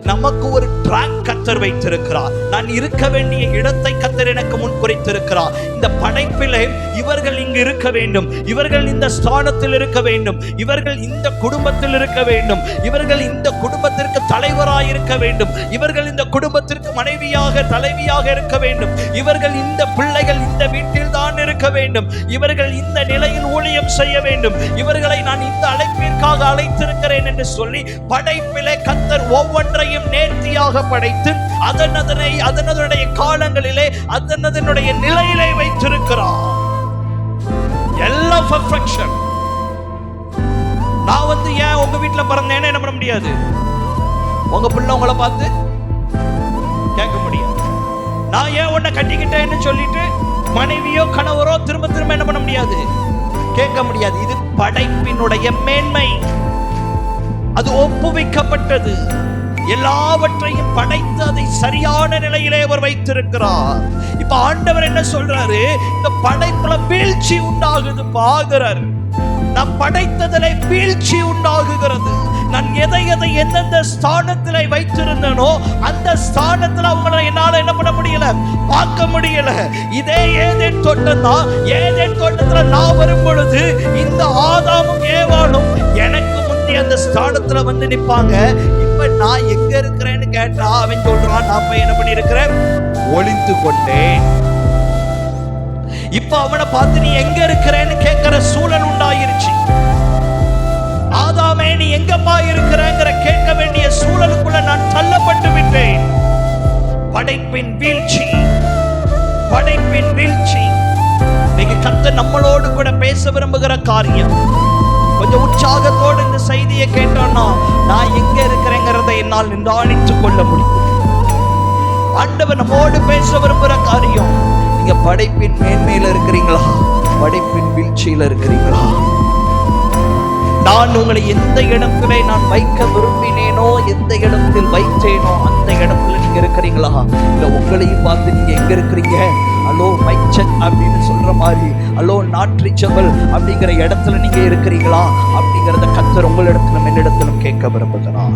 நமக்கு ஒரு ட்ராக் கர்த்தர் வைத்திருக்கிறார். நான் இருக்க வேண்டிய இடத்தை கர்த்தர் எனக்கு முன் குறித்திருக்கிறார். இந்த படைப்பிலே இவர்கள் இங்கு இருக்க வேண்டும், இவர்கள் இந்த ஸ்தானத்தில் இருக்க வேண்டும், இவர்கள் இந்த குடும்பத்தில் இருக்க வேண்டும், இவர்கள் இந்த குடும்பத்திற்கு தலைவராக இருக்க வேண்டும், இவர்கள் இந்த குடும்பத்திற்கு மனைவியாக தலைவியாக இருக்க வேண்டும், இவர்கள் இந்த பிள்ளைகள் இந்த வீட்டில் தான் இருக்க வேண்டும், இவர்கள் இந்த நிலையில் ஊழியம் செய்ய வேண்டும், இவர்களை நான் இந்த அழைப்பிற்காக அழைத்திருக்கிறேன் என்று சொல்லி படைப்பிலே கர்த்தர் ஒவ்வொன்றையும் நேர்த்தியாக படைத்து அதனுடைய காலங்களிலே அதனுடைய நிலையிலே வைத்திருக்கிறார். எல்லாம் பெர்ஃபெக்ஷன். நான் ஏன் உங்க வீட்டுல பிறந்தேன்னு என்ன பண்ண முடியாது, உங்க பிள்ளை உங்களை பார்த்து கேட்க முடியாது. நான் ஏன் உன்னை கட்டிக்கிட்டேன்னு சொல்லிட்டு மனைவியோ கணவரோ திரும்ப திரும்ப என்ன பண்ண முடியாது, கேட்க முடியாது. இது படைப்பினுடைய மேன்மை. அது ஒப்புவிக்கப்பட்டது. எல்லாவற்றையும் படைத்து அதை சரியான நிலையிலே அவர் வைத்திருக்கிறார். இப்ப ஆண்டவர் என்ன சொல்றாரு, இந்த படைப்புல வீழ்ச்சி உண்டாகுது பாக்குறாரு. நான் படைத்ததிலே வீழ்ச்சி உண்டாகுகிறது. நான் எதை எந்தெந்த ஸ்தானத்திலே வைத்திருந்தனோ அந்த ஸ்தானத்துல அவங்களை என்னால என்ன பண்ண முடியல, பார்க்க முடியல. இதே ஏதேன் தோட்டம் தான். ஏதேன் தோட்டத்துல நான் வரும் பொழுது இந்த ஆதாமும் ஏவாளும் எனக்கு அந்த ஸ்தானத்துல நிப்பாங்க. இப்ப நான் எங்க இருக்கிறேன்னு கேட்டா அவன் சொல்றான், நான் போய் என்ன பண்ணி இருக்கிறேன், ஒளிந்து கொண்டேன். இப்ப அவனை பார்த்து நீ எங்க இருக்கிறேன்னு கேட்கிற சூழல் உண்டாயிருச்சு. ஆதாமே நீ எங்கப்பா இருக்கிறங்கிற கேட்க வேண்டிய சூழலுக்குள்ள நான் தள்ளப்பட்டு விட்டேன். படைப்பின் வீழ்ச்சி, படைப்பின் வீழ்ச்சி. இன்னைக்கு கர்த்தர் நம்மளோடு கூட பேச விரும்புகிற காரியம். கொஞ்சம் உற்சாகத்தோடு இந்த செய்தியை கேட்டோம்னா நான் எங்க இருக்கிறேங்கிறதை என்னால் நிதானித்துக் கொள்ள முடியும். ஆண்டவர் நம்மோடு பேச விரும்புகிற காரியம், நீங்க படைப்பின் மேன்மையில இருக்கிறீங்களா, படைப்பின் வீழ்ச்சியில இருக்கிறீங்களா? நான் உங்களை எந்த இடத்திலே நான் வைக்க விரும்பினேனோ, எந்த இடத்தில் வைத்தேனோ அந்த இடத்துல நீங்க இருக்கிறீங்களா? இல்ல உங்களையும் பார்த்து நீங்க எங்க இருக்கிறீங்க, அலோ மைச்சக் அப்படின்னு சொல்ற மாதிரி, அலோ நாட் ரீச்சபிள் அப்படிங்கிற இடத்துல நீங்க இருக்கிறீங்களா அப்படிங்கறத கர்த்தர் உங்களிடத்திலும் என்னிடத்திலும் கேட்க விரும்புகிறார்.